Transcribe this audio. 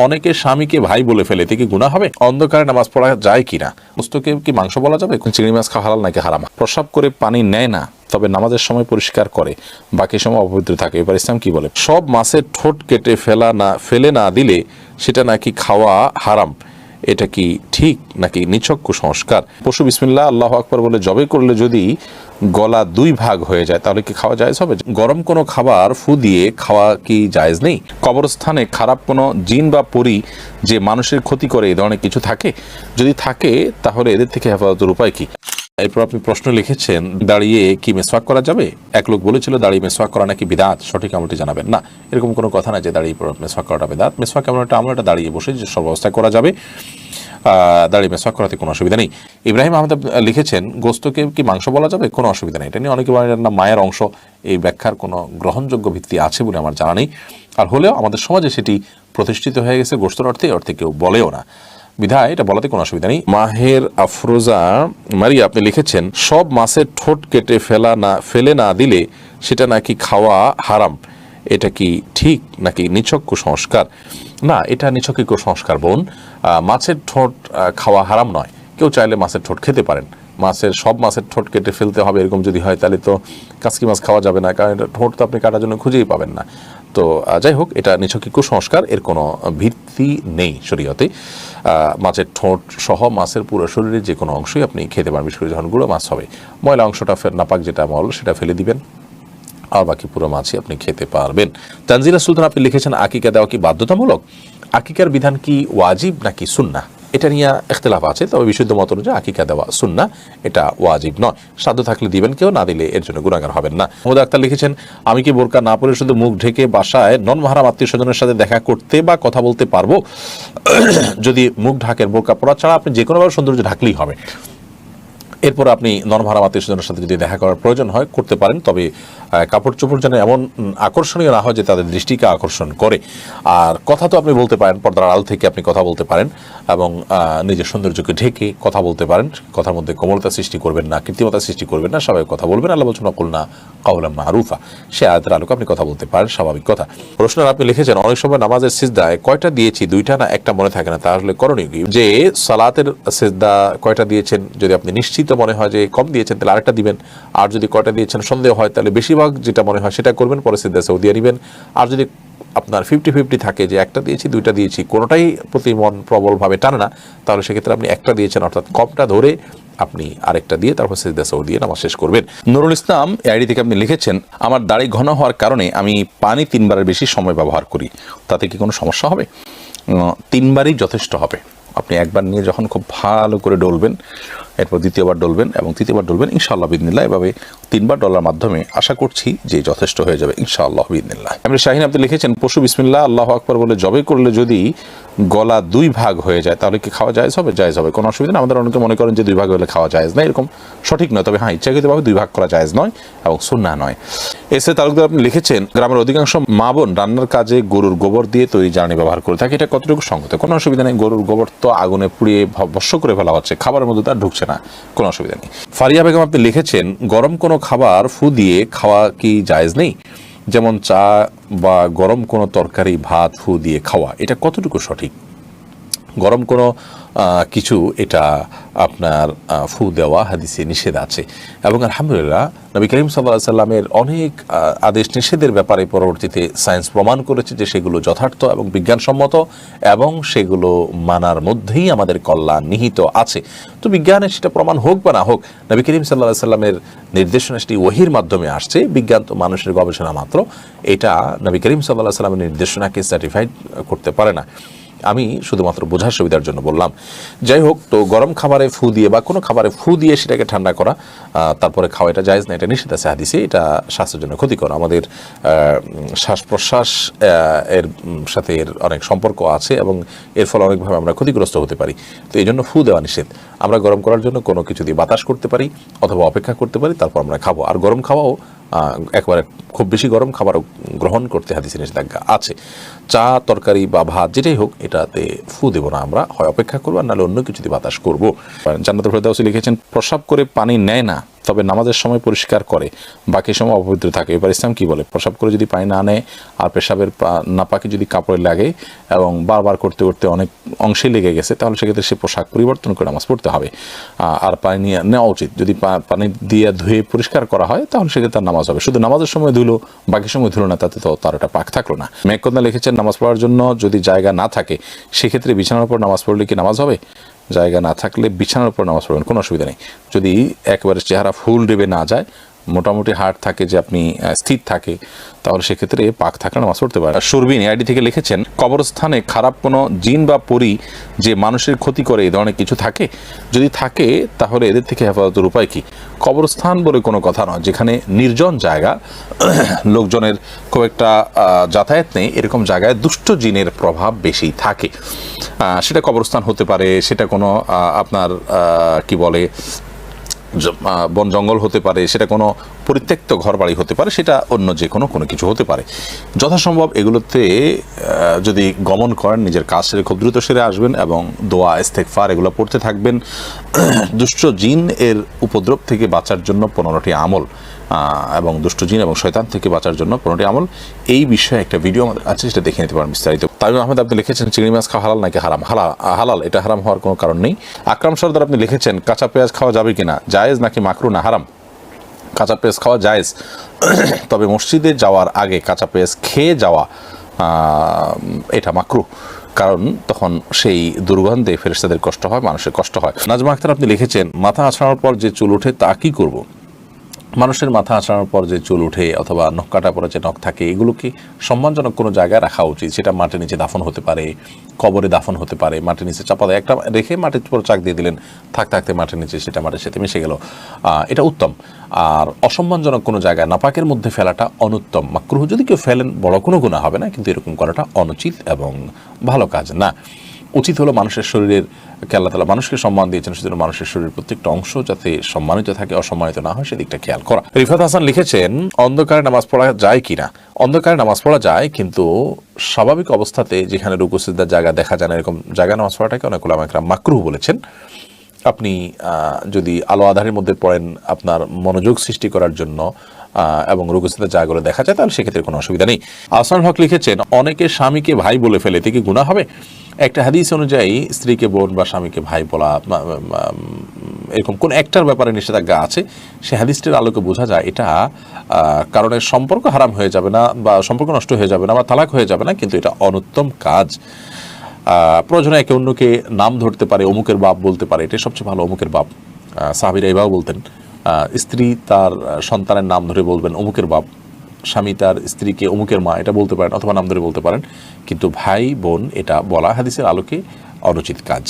অনেকে স্বামীকে ভাই বলে ফেলে, এতে কি গুনাহ হবে? অন্ধকারে নামাজ পড়া যায় কিনা? গোস্তকে কি মাংস বলা যাবে? চিংড়ি মাছ খাওয়া হালাল নাকি হারাম? প্রস্রাব করে পানি নেয় না, তবে নামাজের সময় পরিষ্কার করে, বাকি সময় অপবিত্র থাকে, এবার ইসলাম কি বলে? সব মাছের ঠোঁট কেটে ফেলে না দিলে সেটা নাকি খাওয়া হারাম, এটা কি ঠিক নাকি নিছক কুসংস্কার? পশু বিসমিল্লাহ আল্লাহু আকবার বলে জবাই করলে যদি গলা দুই ভাগ হয়ে যায় তাহলে কি খাওয়া জায়েজ হবে? গরম কোনো খাবার ফু দিয়ে খাওয়া কি জায়েজ নেই? কবরস্থানে খারাপ কোনো জিন বা পরী যে মানুষের ক্ষতি করে এই ধরনের কিছু থাকে? যদি থাকে তাহলে এদের থেকে হেফাজতের উপায় কি? এরপর আপনি প্রশ্ন লিখেছেন, দাঁড়িয়ে কি মেসওয়াক করা যাবে? এক লোক বলেছিল দাঁড়িয়ে মেসওয়াক করা নাকি বিদআত, সঠিক আমলটি জানাবেন। না, এরকম কোনো কথা না যে দাঁড়িয়ে মেসওয়াক করাটা বিদআত। মেসওয়াক এমন একটা আমল, এটা দাঁড়িয়ে বসে যে সব অবস্থায় করা যাবে, দাঁড়িয়ে মেসওয়াক করাতে কোনো অসুবিধা নেই। ইব্রাহিম আহমেদ লিখেছেন, গোস্তকে কি মাংস বলা যাবে? কোনো অসুবিধা নেই। এটা নিয়ে অনেকে বলেন না মায়ের অংশ, এই ব্যাখ্যার কোনো গ্রহণযোগ্য ভিত্তি আছে বলে আমার জানা নেই। আর হলেও আমাদের সমাজে সেটি প্রতিষ্ঠিত হয়ে গেছে গোস্তর অর্থে, অর্থে কেউ বলেও না, বিধায় এটা বলাতে কোনো অসুবিধা নেই। মাহের আফরোজা মারিয়া আপনি লিখেছেন, সব মাছের ঠোঁট কেটে ফেলে না দিলে সেটা নাকি খাওয়া হারাম, এটা কি ঠিক নাকি নিছক কুসংস্কার? না, এটা নিছক কুসংস্কার বোন। মাছের ঠোঁট খাওয়া হারাম নয়, কেউ চাইলে মাছের ঠোঁট খেতে পারেন। সব মাছের ঠোঁট কেটে ফেলতে হবে এরকম যদি হয় তাহলে তো কাসকি মাছ খাওয়া যাবে না, কারণ এটা ঠোঁট তো আপনি কাটার জন্য খুঁজেই পাবেন না। তো যাই হোক, এটা নিছক কুসংস্কার, এর কোনো ভিত্তি নেই শরীয়তে। মাছের ঠোঁট সহ মাছের পুরো শরীরের যে কোনো অংশই আপনি খেতে পারেন, বিশেষ করে যখন গুঁড়ো মাছ হবে। ময়লা অংশটা নাপাক যেটা মল সেটা ফেলে দিবেন, আর বাকি পুরো মাছই আপনি খেতে পারবেন। তানজিলা সুলতান আপনি লিখেছেন, আকিকা দেওয়া কি বাধ্যতামূলক? আকিকার বিধান কি ওয়াজিব নাকি সুন্নাহ? এটা নিয়ে ইখতিলাফ আছে, তবে বিশুদ্ধ মত অনুযায়ী আকিকা দেওয়া সুন্নাহ, এটা ওয়াজিব নয়। সাধ্য থাকলে দিবেন, কেউ না দিলে এর জন্য গুনাহগার হবেন না। মোহাম্মদ আক্তার লিখেছেন, আমি কি বোরকা না পরে শুধু মুখ ঢেকে বাসায় নন মাহরাম আত্মীয় স্বজনের সাথে দেখা করতে বা কথা বলতে পারবো? যদি মুখ ঢাকের, বোরকা পরা ছাড়া আপনি যে কোনোভাবে সৌন্দর্য ঢাকলেই হবে। এরপর আপনি নন মাহরাম আত্মীয় স্বজনের সাথে যদি দেখা করার প্রয়োজন হয় করতে পারেন, তবে কাপড় চোপড় যেন এমন আকর্ষণীয় না হয় যে তাদের দৃষ্টিকে আকর্ষণ করে। আর কথা তো আপনি বলতে পারেন, পর্দার আড়াল থেকে আপনি কথা বলতে পারেন এবং নিজের সৌন্দর্যকে ঢেকে কথা বলতে পারেন। কথার মধ্যে কোমলতা সৃষ্টি করবেন না, কৃত্রিমতা সৃষ্টি করবেন না, স্বাভাবিক কথা বলবেন। আল্লাহ বলছেন অকুলনা কাওলাম মারুফা, সে আয়াতের আলোকে আপনি কথা বলতে পারেন, স্বাভাবিক কথা। প্রশ্ন আপনি লিখেছেন, অনেক সময় নামাজের সিজদায় কয়টা দিয়েছি, দুইটা না একটা মনে থাকে না, তাহলে করণীয় কি? যে সালাতের সিজদা কয়টা দিয়েছেন যদি আপনি নিশ্চিত মনে হয় যে কম দিয়েছেন তাহলে আরেকটা দিবেন, আর যদি কয়টা দিয়েছেন সন্দেহ হয় তাহলে বেশিরভাগ যেটা মনে হয় সেটা করবেন, পরে সিজদা সাউদিয়া নেবেন। আর যদি আপনার 50-50 থাকে যে একটা দিয়েছি দুইটা দিয়েছি, কোনোটাই প্রতি মন প্রবলভাবে টানে না, তাহলে সেক্ষেত্রে আপনি একটা দিয়েছেন অর্থাৎ কমটা ধরে আপনি আরেকটা দিয়ে তারপর সিজদা সাউদিয়া নামাজ শেষ করবেন। নুরুল ইসলাম আইডি থেকে আপনি লিখেছেন, আমার দাড়ি ঘন হওয়ার কারণে আমি পানি 3 বারের বেশি সময় ব্যবহার করি, তাতে কি কোনো সমস্যা হবে? 3 বারই যথেষ্ট হবে। আপনি একবার নিয়ে যখন খুব ভালো করে ডলবেন, এরপর দ্বিতীয়বার ডলবেন এবং তৃতীয়বার ডলবেন, ইনশাআল্লাহ বিদিনিল্লাহ। এভাবে 3 বার ডলার মাধ্যমে আশা করছি যে যথেষ্ট হয়ে যাবে ইনশাআল্লাহ বিদিনিল্লাহ। আপনি শাহিন আপনি লিখেছেন, পশু বিসমিল্লাহ আল্লাহু আকবার বলে জবাই করলে যদি গলা 2 ভাগ হয়ে যায় তাহলে কি খাওয়া জায়েজ হবে? জায়েজ হবে, কোনো অসুবিধা নেই। আমাদের অনেকে মনে করেন যে 2 ভাগ হলে খাওয়া জায়েজ না, এরকম সঠিক নয়। তবে হ্যাঁ, ইচ্ছাকৃতভাবে 2 ভাগ করা জায়েজ নয় এবং সুন্নাহ নয়। এসে তালুকদার আপনি লিখেছেন, গ্রামের অধিকাংশ মা বোন রান্নার কাজে গরুর গোবর দিয়ে তৈরি জ্বালানি ব্যবহার করে থাকে, এটা কতটুকু সঙ্গত? কোনো অসুবিধা নেই। গরুর গোবর তো আগুনে পুড়িয়ে ভস্ম করে ফেলা হচ্ছে, খাবারের মধ্যে তার ঢুকছে না, কোনো অসুবিধা নেই। ফারিয়া বেগম আপনি লিখেছেন, গরম কোনো খাবার ফু দিয়ে খাওয়া কি জায়েজ নেই? যেমন চা বা গরম কোনো তরকারি ভাত ফু দিয়ে খাওয়া, এটা কতটুকু সঠিক? গরম কোনো কিছু এটা আপনার ফু দেওয়া হাদিসে নিষেধ আছে, এবং আলহামদুলিল্লাহ নবী করিম সাল্লাল্লাহু আলাইহি সাল্লামের অনেক আদেশ নিষেধের ব্যাপারে পরবর্তীতে সায়েন্স প্রমাণ করেছে যে সেগুলো যথার্থ এবং বিজ্ঞানসম্মত, এবং সেগুলো মানার মধ্যেই আমাদের কল্যাণ নিহিত আছে। তো বিজ্ঞানের সেটা প্রমাণ হোক বা না হোক, নবী করিম সাল্লাল্লাহু আলাইহি সাল্লামের নির্দেশনা সেটি ওহীর মাধ্যমে আসছে। বিজ্ঞান তো মানুষের গবেষণা মাত্র, এটা নবী করিম সাল্লাল্লাহু আলাইহি সাল্লামের নির্দেশনাকে সার্টিফাইড করতে পারে না। আমি শুধুমাত্র বোঝার সুবিধার জন্য বললাম। যাই হোক, তো গরম খাবারে ফু দিয়ে বা কোনো খাবারে ফু দিয়ে সেটাকে ঠান্ডা করা তারপরে খাওয়া, এটা জায়েজ না, এটা নিষেধ আছে হাদিসে। এটা স্বাস্থ্যের জন্য ক্ষতিকর। আমাদের শ্বাস প্রশ্বাস এর সাথে এর অনেক সম্পর্ক আছে এবং এর ফলে অনেকভাবে আমরা ক্ষতিগ্রস্ত হতে পারি। তো এই জন্য ফু দেওয়া নিষেধ। আমরা গরম করার জন্য কোনো কিছু দিয়ে বাতাস করতে পারি অথবা অপেক্ষা করতে পারি, তারপর আমরা খাবো। আর গরম খাওয়াও একবারে খুব বেশি গরম খাবারও গ্রহণ করতে হাদিসে নিষেধাজ্ঞা আছে। চা তরকারি বা ভাত যেটাই হোক এটাতে ফু দেবো না, আমরা হয় অপেক্ষা করবো আর নাহলে অন্য কিছু দিয়ে বাতাস করবো। জান্নাতুল ফেরদাউসী লিখেছেন, প্রস্রাব করে পানি নেয় না, তবে নামাজের সময় পরিষ্কার করে, বাকি সময় অপবিত্র থাকে। এবার ইসলাম কি বলে? প্রসাব করে যদি পানি না নেয় আর পেশাবের নাপাকি যদি কাপড়ে লাগে এবং বারবার করতে করতে অনেক অংশে লেগে গেছে, তাহলে সেক্ষেত্রে সে পোশাক পরিবর্তন করে নামাজ পড়তে হবে। আর পানি নিয়ে নেওয়া উচিত। যদি পানি দিয়ে ধুয়ে পরিষ্কার করা হয় তাহলে সেক্ষেত্রে তার নামাজ হবে। শুধু নামাজের সময় ধুলো, বাকি সময় ধুলো না, তাতে তো তার এটা পাক থাকলো না। মেঘকন্যা লিখেছেন, নামাজ পড়ার জন্য যদি জায়গা না থাকে সেক্ষেত্রে বিছানার উপর নামাজ পড়লে কি নামাজ হবে? জায়গা না থাকলে বিছানার উপর নামাজ পড়বেন, কোনো অসুবিধা নেই। যদি একেবারে চেহারা ফুল ডেবে না যায়, মোটামুটি হার্ট থাকে, যে আপনি স্থির থাকে, তাহলে সেক্ষেত্রে পাক থাকলে নামাজ পড়তে পারে। সুরবিন আইডি থেকে লিখেছেন, কবরস্থানে খারাপ কোনো জিন বা পরী যে মানুষের ক্ষতি করে এই ধরনের কিছু থাকে? যদি থাকে তাহলে এদের থেকে হেফাজতের উপায় কি? কবরস্থান বলে কোনো কথা নয়, যেখানে নির্জন জায়গা, লোকজনের খুব একটা যাতায়াত নেই, এরকম জায়গায় দুষ্ট জিনের প্রভাব বেশি থাকে। সেটা কবরস্থান হতে পারে, সেটা কোনো আপনার কি বলে বন জঙ্গল হতে পারে, সেটা কোনো পরিত্যক্ত ঘর বাড়ি হতে পারে, সেটা অন্য যে কোনো কিছু হতে পারে। যথাসম্ভব এগুলোতে যদি গমন করেন, নিজের কাজ সেরে খুব দ্রুত সেরে আসবেন এবং দোয়া ইস্তেগফার এগুলো পড়তে থাকবেন। দুষ্ট জিন এর উপদ্রব থেকে বাঁচার জন্য 15টি আমল, এবং দুষ্ট জিন এবং শয়তান থেকে বাঁচার জন্য 15টি আমল, এই বিষয়ে একটা ভিডিও আমাদের আছে, সেটা দেখে নিতে পারেন বিস্তারিত। তামিম আহমেদ আপনি লিখেছেন, চিংড়ি মাছ খাওয়া হালাল নাকি হারাম? হালাল, এটা হারাম হওয়ার কোনো কারণ নেই। আকরাম সর্দার আপনি লিখেছেন, কাঁচা পেঁয়াজ খাওয়া যাবে কিনা, জায়েজ নাকি মাকরু না হারাম? কাঁচা পেঁয়াজ খাওয়া জায়েজ, তবে মসজিদে যাওয়ার আগে কাঁচা পেঁয়াজ খেয়ে যাওয়া এটা মাকরু, কারণ তখন সেই দুর্গন্ধে ফেরেশতাদের কষ্ট হয়, মানুষের কষ্ট হয়। নাজমা আক্তার আপনি লিখেছেন, মাথা আঁচড়ানোর পর যে চুল ওঠে তা কি করব? মানুষের মাথা আঁচড়ানোর পর যে চুল ওঠে অথবা নখ কাটা পরে যে নখ থাকে, এগুলো কি সম্মানজনক কোনো জায়গায় রাখা উচিত। সেটা মাটির নিচে দাফন হতে পারে, কবরে দাফন হতে পারে, মাটির নিচে চাপা দেয়, একটা রেখে মাটির উপর চাক দিয়ে দিলেন, থাকতে মাটির নিচে সেটা মাটির সাথে মিশে গেল, এটা উত্তম। আর অসম্মানজনক কোনো জায়গায় নাপাকের মধ্যে ফেলাটা অনুত্তম। মাকরুহ যদি কেউ ফেলেন বড় কোনো গুনাহ হবে না, কিন্তু এরকম করাটা অনুচিত এবং ভালো কাজ না। উচিত হলো মানুষের শরীরের আল্লাহ তাআলা মানুষকে সম্মান দিয়েছেন, সেজন্য মানুষের শরীরের প্রত্যেকটা অংশ যাতে সম্মানিত থাকে, অসম্মানিত না হয়, সেদিকটা খেয়াল করা। রিফাত হাসান লিখেছেন, অন্ধকারে নামাজ পড়া যায় কিনা? অন্ধকারে নামাজ পড়া যায়, কিন্তু স্বাভাবিক অবস্থাতে যেখানে রুকু সিজদার জায়গা দেখা যায় না, এরকম জায়গায় নামাজ পড়াটাকে অনেক উলামা ইকরাম মাকরুহ বলেছেন। আপনি যদি আলো আধারের মধ্যে পড়েন আপনার মনোযোগ সৃষ্টি করার জন্য এবং রুকু সিজদার জায়গাগুলো দেখা যায়, তাহলে সেক্ষেত্রে কোনো অসুবিধা নেই। আহসানুল হক লিখেছেন, অনেকে স্বামীকে ভাই বলে ফেলে, এতে কি গুনাহ হবে? একটা হাদিস অনুযায়ী স্ত্রীকে বোন বা স্বামীকে ভাই বলা, এরকম কোন একটার ব্যাপারে নিষেধাজ্ঞা আছে, সে হাদিসটির আলোকে বোঝা যায় এটা কারণে সম্পর্ক হারাম হয়ে যাবে না, বা সম্পর্ক নষ্ট হয়ে যাবে না, বা তালাক হয়ে যাবে না, কিন্তু এটা অনুত্তম কাজ। প্রয়োজনে একে অন্যকে নাম ধরতে পারে, অমুকের বাপ বলতে পারে, এটা সবচেয়ে ভালো, অমুকের বাপ। সাহাবীরা এভাবে বলতেন। স্ত্রী তার সন্তানের নাম ধরে বলবেন অমুকের বাপ, স্বামী তার স্ত্রীকে অমুকের মা, এটা বলতে পারেন, অথবা নাম ধরে বলতে পারেন, কিন্তু ভাই বোন এটা বলা হাদিসের আলোকে অনুচিত কাজ।